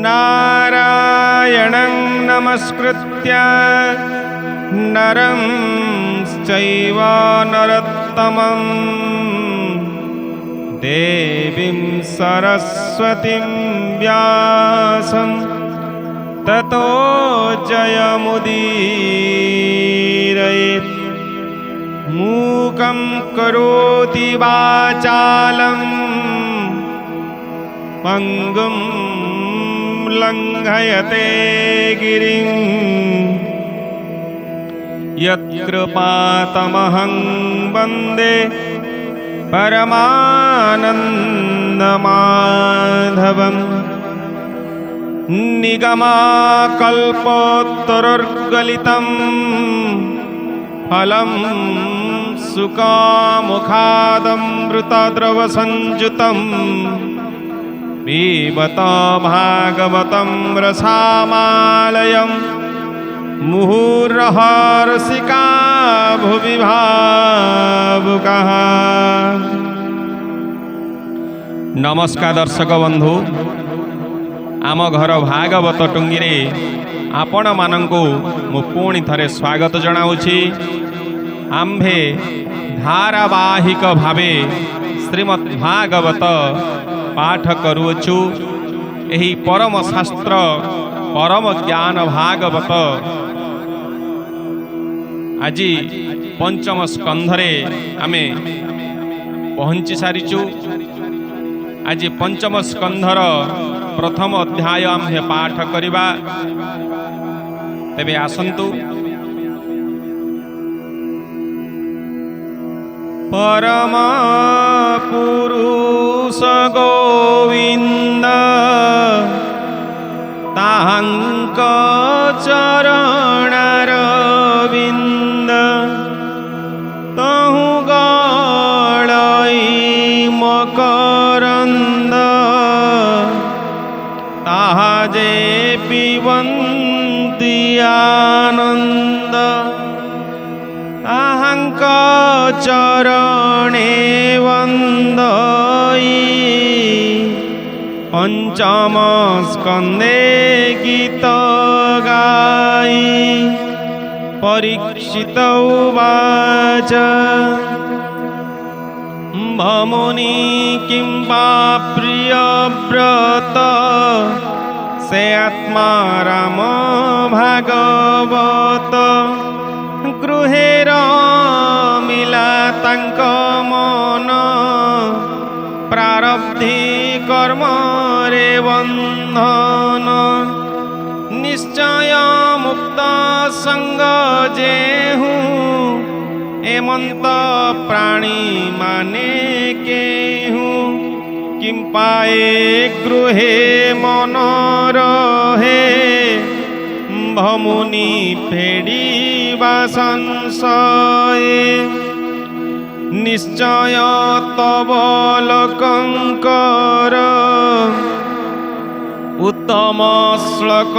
नारायणं नमस्कृत्य नरं चैव नरोत्तमं देवीं सरस्वतीं व्यासं ततो जयमुदीरयेत्। मूकं करोति वाचालं पंगुं लंघयते गिरिं यत्कृपातमहं वन्दे परमानन्दमाधवम्। निगमाकल्पोत्तरर्गलितं फलं सुकामुखादमृतद्रवसंयुतं पिबत भागवतं रसामालयं मुहुर्रहर्षिका भुवि भावुकाः। नमस्कार दर्शक बंधु, आम घर भागवत टुंगी आपण मानंकु मु पुणी थरे स्वागत जनाऊँगी। आम्भे धारावाहिक भावे श्रीमद् भागवत पाठ करुछु। एही परम शास्त्र परम ज्ञान भागवत आज पंचम स्कंधरे आमे पहुँची सारिचु। आज पंचम स्कंधर प्रथम अध्याय आम्भे पाठ करिबा। तेबे आसंतु। परम पुरुष गोविंद तांक चरणारविंद तहु गलई मकरंद ताहा जे पिबन्ति आनंद ताहांक चरणे वंदई। पंचम स्कंदे गीत गाई परीक्षित उवाच भमुनि किं वा प्रियव्रत से आत्मा राम भागवत गृहे रमिला तांक मन प्रारब्धि कर्म रे बंधन निश्चय मुक्त संग जेहु एमंत प्राणी माने केहु किं पाए गृहे मन रहे भमुनि फेडिबा संशये निश्चय तव लोकंकर उत्तम श्लोक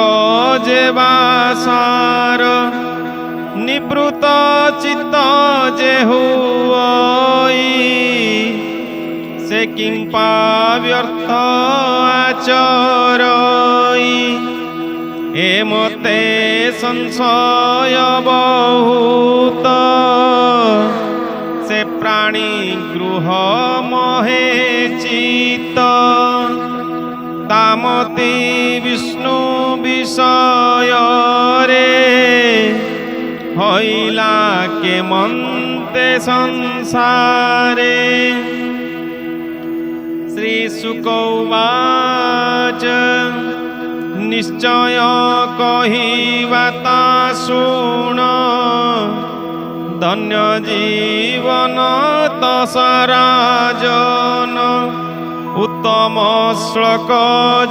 जेवासार निवृत चित्त जेहुई से किं पाव्यर्थ आचरई एमते संशय बहुत से प्राणी गृह महे चित तामती विष्णु विषय रे हईला के मंते संसारे। श्री शुक उवाच निश्चय कहिबा ता शुण धन्य जीवन तसराजन उत्तम श्लोक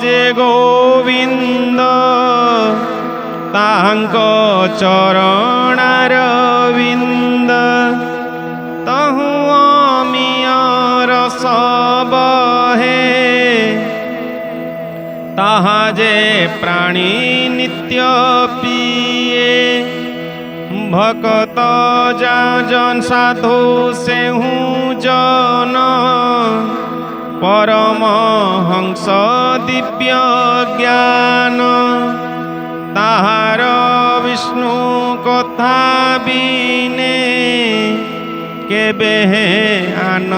जे गोविंद तांक चरणारविंद तहु अमिया रस बहे ताहा जे प्राणी नित्य पिए भक्त जाजन साधु से हूँ जन परमहंस दिव्य ज्ञान ताहार विष्णु कथा बिने केबे आन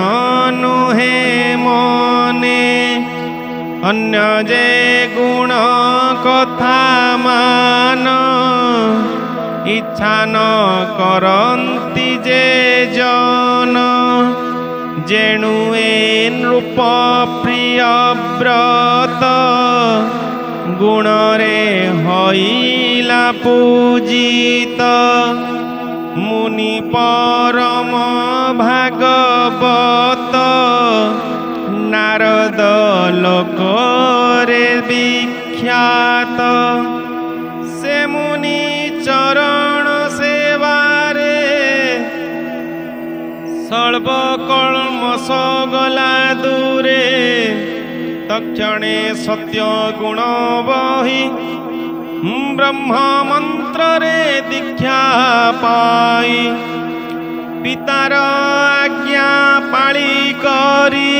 नुहे मने अन्य जे गुण कथा मान इच्छा न करन्ति जे जन जेणु ए नृप प्रिय व्रत गुण रे हईला पूजित मुनि परम भागवत नारद लोकरे विख्यात से मुनि चरण सेवारे सर्वकल्मष गला दूरे तक्षणे सत्य गुण बही ब्रह्म मंत्र रे दीक्षा पाई पितार आज्ञा पाळी करी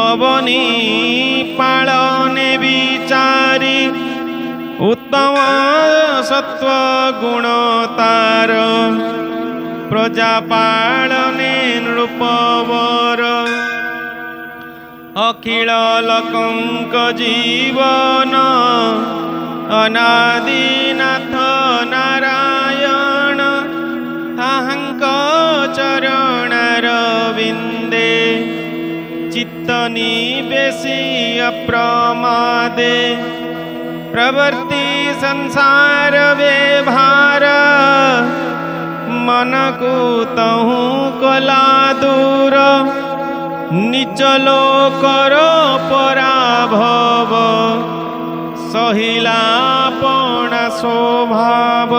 अवनी पाळने विचारी उत्तम सत्व गुण तार प्रजा पाळने नृपवर अखिल लोकंक जीवन अनादिनाथ नारायण ताहांक चरणार विंदे चित्त निवेशी अप्रमादे प्रवृत्ति संसार व्यवहार मन को तहु कला दूर निज लोकर पराभव सहिला पण स्वभाव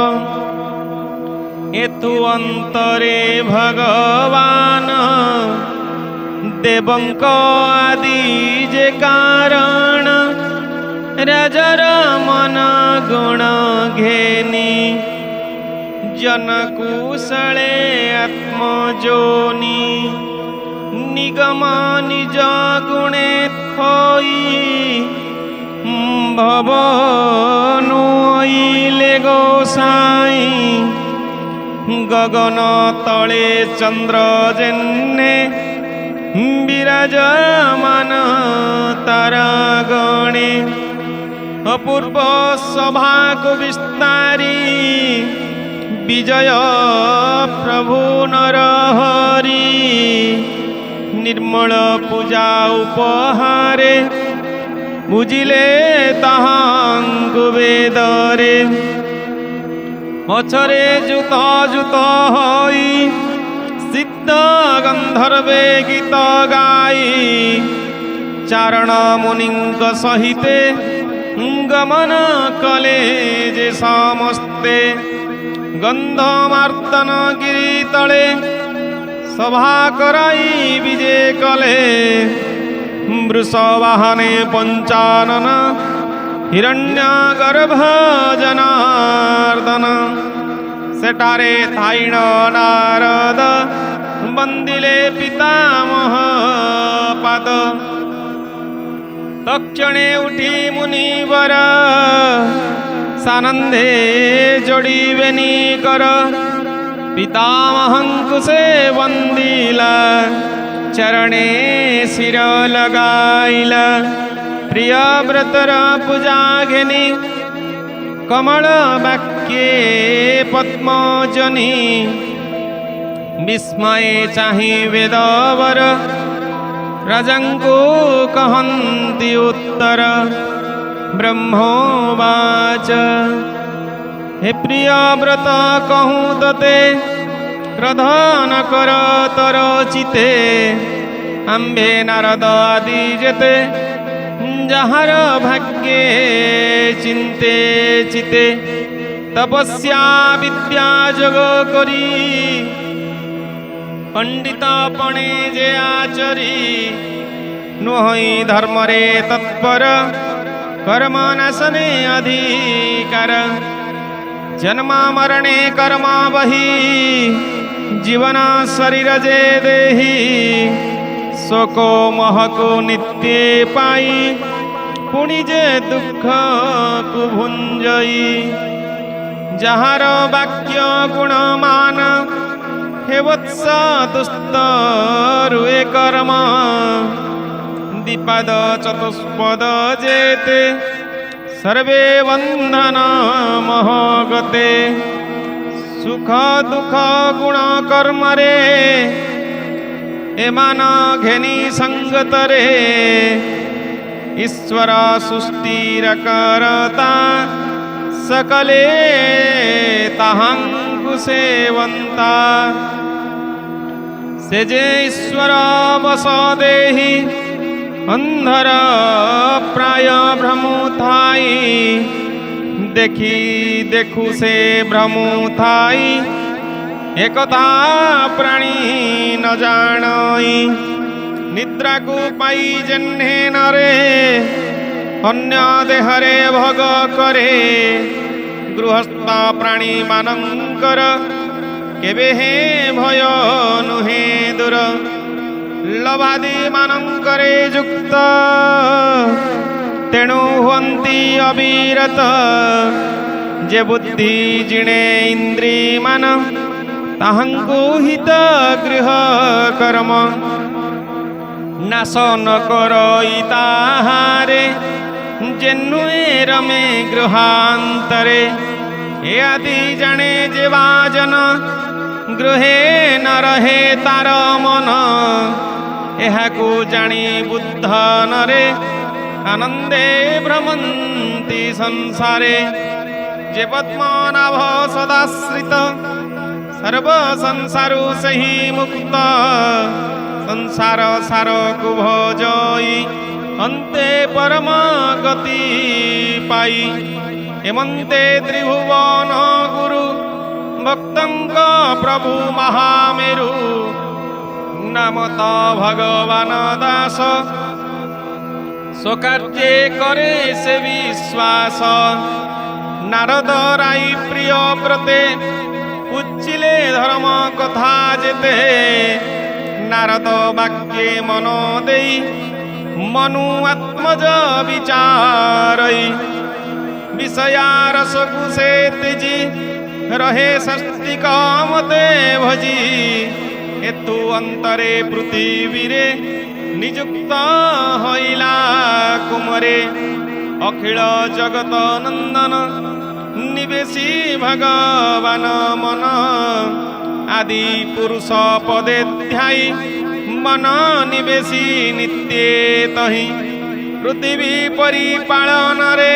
एतु अंतरे भगवान देवंक आदि जे कारण राजार मन गुण घेनी जन कुशले आत्मजोनी निगम निज गुणे थई भवनु आइले गोसाई गगन तले चंद्र जेन्ने विराजमान तारा गणे अपूर्व सभा को विस्तारी विजय प्रभु नरहरि निर्मल पूजा उपहारे बुझिले ताहांकु वेदरे पछरे जुत जुत होई सिद्ध गंधर्वे गीत गाई चारण मुनिंक सहिते गमन कले जे समस्ते गंधमार्तन गिरी तले सभा कराई विजे कले वृषवाहने पंचानन हिरण्यगर्भ जनार्दन सेटारे थाइण नारद बंदिले पितामह पाद तक्षणे उठी मुनिवर सानंदे जोड़ीबेनी कर पितामहंकु से वंदिला चरणे सिर लगाइला प्रिय व्रतर पूजा घेनी कमल वाक्ये पद्मजनी विस्मय चाहि वेदवर राजंको कहन्ति उत्तर ब्रह्मोवाच हे प्रिय व्रत कहूँ तते क्रोध न कर तर चिते आंबे नारद आदि जेते जहार भाग्ये चिंते चिते तपस्या विद्या जोग करी पंडित पणे जे आचरी नुहई धर्म रे तत्पर कर्म नाशने अधिकार जन्मा मरणे कर्मा बही जीवन शरीर जे देही शोक महको नित्य पाई पुणी जे दुख को भुंजई जहार वाक्य गुणमान हे वत्स दुस्त रुए कर्म दीपाद चतुष्पद जेते सर्वे बंधन महगते सुख दुख गुण कर्म रे एमान घेनी संगतरे ईश्वर सुस्थिर करता सकले ताहंगु सेवंता से जे ईश्वर बस देहि अंधर प्राय भ्रमु थाई देखी देखु से भ्रमु थाई एकता प्राणी न जानई निद्रा को पाई जन्हे नरे अन्य देहरे भोग करे गृहस्थ प्राणी मानंकर केबे हे भय नुहे दूर लभादि मानंकरे युक्त तेणु हुंती अविरत जे बुद्धि जिणे इंद्री मान ताहंकु हित गृह कर्म नाश न करई ताहारे जेनुए रमे गृहांतरे ए आदि जाने जेवाजन गृहे न रहे तार मन एहाकु जानी बुद्ध नरे आनंदे भ्रमंती संसारे जे पद्मनाभ सदाश्रित सर्व संसारु सही मुक्त संसार सार को भजई अंते परम गति पाई हेमंते त्रिभुवन गुरु भक्तंक प्रभु महामेरु नामत भगवान दास स्वकार्ये करे से विश्वास नारद राई प्रिय व्रते उच्चिले धर्म कथा जेते नारद वाक्ये मन देई मनु आत्मज विचारई विषयारस कुसे तेजी रहे सस्तिक मते भजी हेतु अंतरे पृथ्वी रे निजुक्त हईला कुमरे अखिल जगत नंदन निवेशी भगवान मन आदि पुरुष पदे ध्याई मन निवेशी नित्ये तहि पृथ्वी परिपालन रे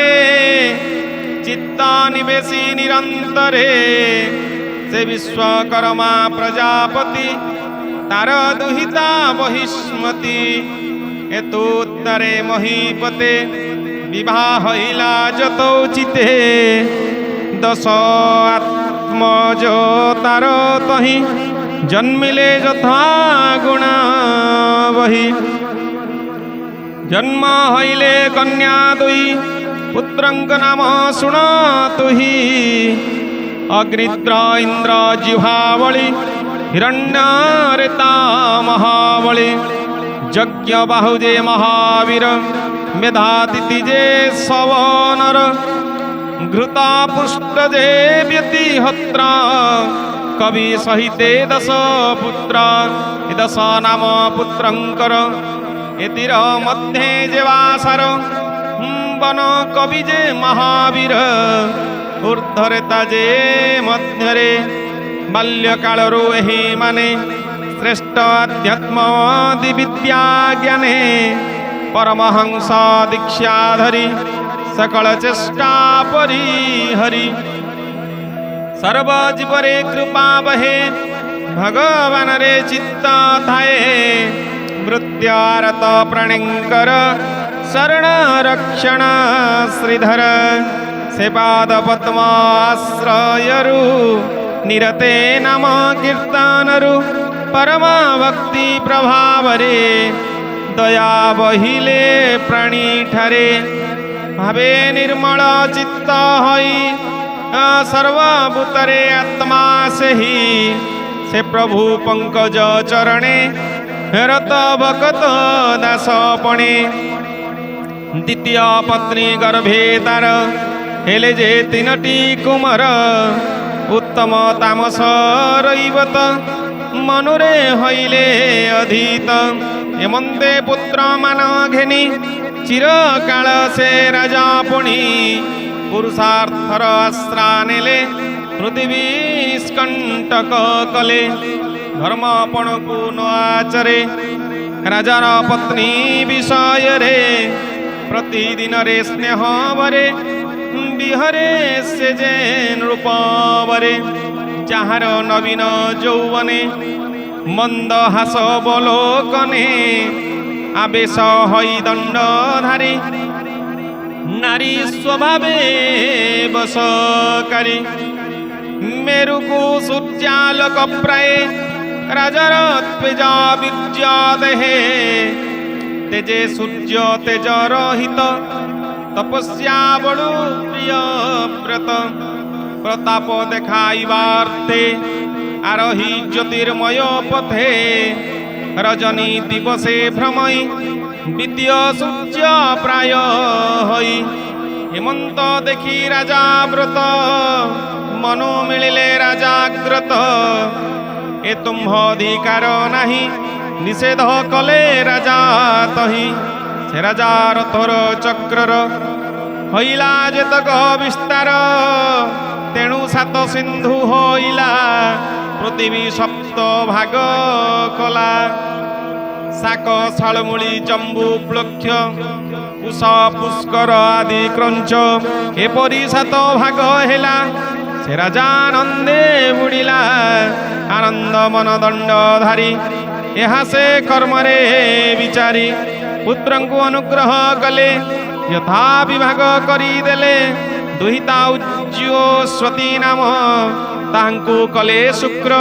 चित्त निवेशी निरंतरे से विश्वकर्मा प्रजापति तार दुहिता बहिष्मति हेतुत्तरे महीपते विवाह हईला जतोचिते दश आत्मज तार तहि जन्मिले यथा गुणा बही जन्म हईले कन्या दुई पुत्रंक नाम शुण तुहि अग्निद्र इंद्र जिह्वावळी हिरण्यरेता महाबली यज्ञ बाहुजे महावीर मेधातिथि जे सवनर घृता पुष्ट जे व्यतिहत्र कवि सहिते दश पुत्र दश नाम पुत्रंकर एतिर मध्ये जे वासर वन कवि जे महावीर ऊर्ध्वरेता जे मध्यरे बाल्यकालरू एहि माने श्रेष्ठ अध्यात्म विद्या ज्ञाने परमहंस दीक्षा धरी सकल चेष्टा परिहरी सर्वजीवरे कृपा बहे भगवान रे चित्त थाए मृत्यारत प्रणिंकर शरण रक्षण श्रीधर से पाद पद्माश्रयरु निरते नाम कीर्तनरु परम भक्ति प्रभावरे दया बहिले प्राणी ठारे भावे निर्मल चित्त हई सर्वभूतरे आत्मा से ही से प्रभु पंकज चरणे ରତ ଭକତ ଦାସ ପଣେ ଦ୍ୱିତୀୟ ପତ୍ନୀ ଗର୍ଭେ ତାର ହେଲେ ଯେ ତିନୋଟି କୁମାର ଉତ୍ତମ ତାମସ ରଇବତ ମନରେ ହଇଲେ ଅଧୀତ ଏମନ୍ତେ ପୁତ୍ର ମାନ ଘେନି ଚିରକାଳ ସେ ରାଜା ପୁଣି ପୁରୁଷାର୍ଥର ଆଶ୍ରା ନେଲେ ପୃଥିବୀ ସ୍କଣ୍ଟକ କଲେ ଧର୍ମପଣକୁ ନ ଆଚରେ ରାଜାର ପତ୍ନୀ ବିଷୟରେ ପ୍ରତିଦିନରେ ସ୍ନେହବରେ ବିହରେ ସେ ଯେ ନୃପବରେ ଯାହାର ନବୀନ ଯୌବନେ ମନ୍ଦ ହାସ ବଲୋକନେ ଆବେଶ ହଇ ଦଣ୍ଡଧାରୀ ନାରୀ ସ୍ୱଭାବେ ବଶକାରୀ ମେରୁକୁ ସୂର୍ଯ୍ୟାଲୋକ ପ୍ରାୟ ରାଜାର ତ୍ୱେଜ ବୀର୍ଯ୍ୟ ଦେହେ ତେଜେ ସୂର୍ଯ୍ୟ ତେଜ ରହିତ ତପସ୍ୟା ବଡ଼ୁ ପ୍ରିୟ ବ୍ରତ ପ୍ରତାପ ଦେଖାଇବାର୍ଥେ ଆରୋହୀ ଜ୍ୟୋତିର୍ମୟ ପଥେ ରଜନୀ ଦିବସେ ଭ୍ରମଇ ଦ୍ୱିତୀୟ ସୂର୍ଯ୍ୟ ପ୍ରାୟ ହଇ ହେମନ୍ତ ଦେଖି ରାଜା ବ୍ରତ ମନୁ ମିଳିଲେ ରାଜାଗ୍ରତ ଏ ତୁମ୍ଭ ଅଧିକାର ନାହିଁ ନିଷେଧ କଲେ ରାଜା ତହି ସେ ରାଜାର ତୋର ଚକ୍ରର ହଇଲା ଯେତକ ବିସ୍ତାର ତେଣୁ ସାତ ସିନ୍ଧୁ ହଇଲା ପୃଥିବୀ ସପ୍ତ ଭାଗ କଲା ଶାକ ଶାଳମୂଳି ଚମ୍ବୁ ପ୍ଳକ୍ଷ କୁଶ ପୁଷ୍କର ଆଦି କ୍ରଞ୍ଚ ଏପରି ସାତ ଭାଗ ହେଲା ସେ ରାଜା ଆନନ୍ଦେ ବୁଡ଼ିଲା ଆନନ୍ଦ ମନ ଦଣ୍ଡଧାରୀ ଏହା ସେ କର୍ମରେ ବିଚାରି ପୁତ୍ରଙ୍କୁ ଅନୁଗ୍ରହ କଲେ ଯଥା ବିଭାଗ କରିଦେଲେ ଦୁହିତା ଉଜ୍ଜ୍ୱସ୍ୱତୀ ନାମ ତାହାଙ୍କୁ କଲେ ଶୁକ୍ର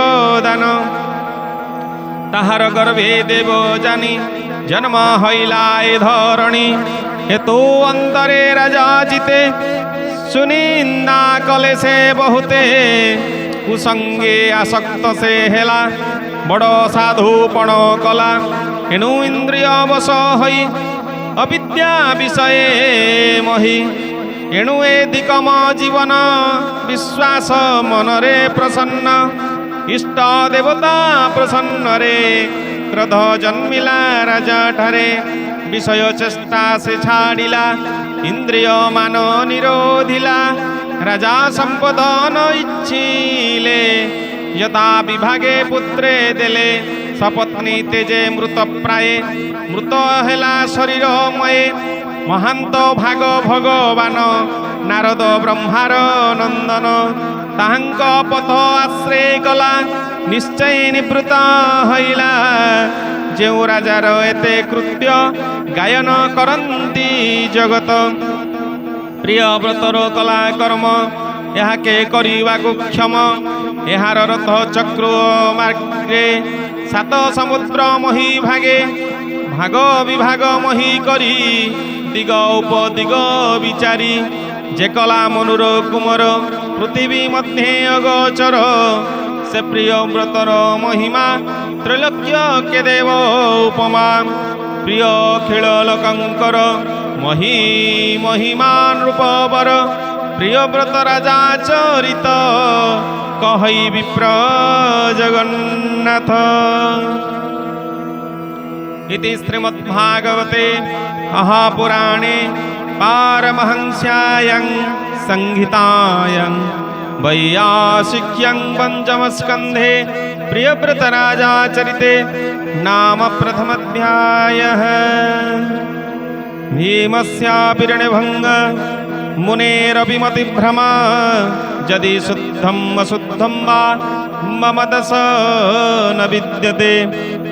ଦାନ ତାହାର ଗର୍ଭେ ଦେବ ଜାନି ଜନ୍ମ ହଇଲା ଏ ଧରଣୀ ହେତୁ ଅନ୍ତରେ ରାଜା ଜିତେ ସୁନିନ୍ଦା କଲେ ସେ ବହୁତେ କୁସଙ୍ଗେ ଆସକ୍ତ ସେ ହେଲା ବଡ଼ ସାଧୁପଣ କଲା ଏଣୁ ଇନ୍ଦ୍ରିୟ ବଶ ହୋଇ ଅବିଦ୍ୟା ବିଷୟେ ମହି ଏଣୁ ଏ ଦିକମ ଜୀବନ ବିଶ୍ୱାସ ମନରେ ପ୍ରସନ୍ନ ଇଷ୍ଟ ଦେବତା ପ୍ରସନ୍ନରେ କ୍ରୋଧ ଜନ୍ମିଲା ରାଜା ଠାରେ ବିଷୟ ଚେଷ୍ଟା ସେ ଛାଡ଼ିଲା ଇନ୍ଦ୍ରିୟ ମାନ ନିରୋଧିଲା ରାଜା ସମ୍ପଦ ନ ଇଚ୍ଛିଲେ ଯଥା ବିଭାগে ପୁତ୍ରେ ଦେଲେ ସପତ୍ନୀ ତେଜେ ମୃତ ପ୍ରାୟ ମୃତ ହେଲା ଶରୀରମୟେ ମହାନ୍ତ ଭାଗ ଭଗବାନ ନାରଦ ବ୍ରହ୍ମାର ନନ୍ଦନ ତାହାଙ୍କ ପଥ ଆଶ୍ରୟ କଲା ନିଶ୍ଚୟ ନିବୃତ ହଇଲା ଯେଉଁ ରାଜାର ଏତେ କୃତ୍ୟ ଗାୟନ କରନ୍ତି ଜଗତ ପ୍ରିୟ ବ୍ରତର କଲା କର୍ମ ଏହାକେ କରିବାକୁ କ୍ଷମ ଏହାର ରଥ ଚକ୍ର ମାର୍ଗେ ସାତ ସମୁଦ୍ର ମହି ଭାଗେ ଭାଗ ବିଭାଗ ମହି କରି ଦିଗ ଉପଦିଗ ବିଚାରି ଯେ କଲା ମନୁର କୁମର ପୃଥିବୀ ମଧ୍ୟେ ଅଗୋଚର ସେ ପ୍ରିୟ ବ୍ରତର ମହିମା ତ୍ରୈଲୋକ୍ୟ କେ ଦେବ ଉପମା ପ୍ରିୟ ଖେଳ ଲୋକଙ୍କର ମହିମାନ୍ ରୂପବର ପ୍ରିୟ ବ୍ରତ ରାଜା ଚରିତ କହଇ ବିପ୍ର ଜଗନ୍ନାଥ इति श्रीमद्भागवते महापुराणे पारमहंस्यां संहितायां वैयासिक्यां पंचमस्कन्धे प्रियव्रतराजाचरिते नाम प्रथमोऽध्यायः भीमस्यापि मुनेरभिमतिभ्रमा यदि शुद्धम् अशुद्धं वा मम दश न विद्यते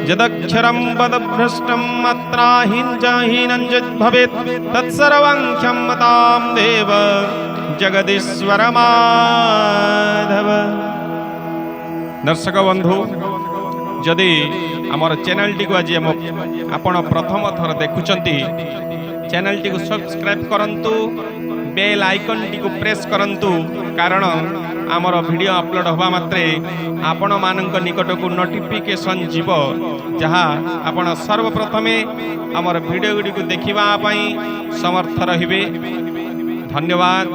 यदक्षरं पदभ्रष्टं मात्राहीनं यद्भवेत् तत्सर्वं क्षम्यतां देव जगदीश्वर माधव। दर्शक बंधु जदि आमर चैनल टी को आज आपण प्रथम थर देखुचंती चैनल टी को सब्सक्राइब करंतु बेल आइकन टी को प्रेस करंतु कारण आमर वीडियो अपलोड होबा मात्रे आपण मानक निकट को नोटिफिकेशन जीव जहाँ आपण सर्वप्रथमे आमर वीडियो गुडी को देखिबा पई समर्थ रहिबे। धन्यवाद।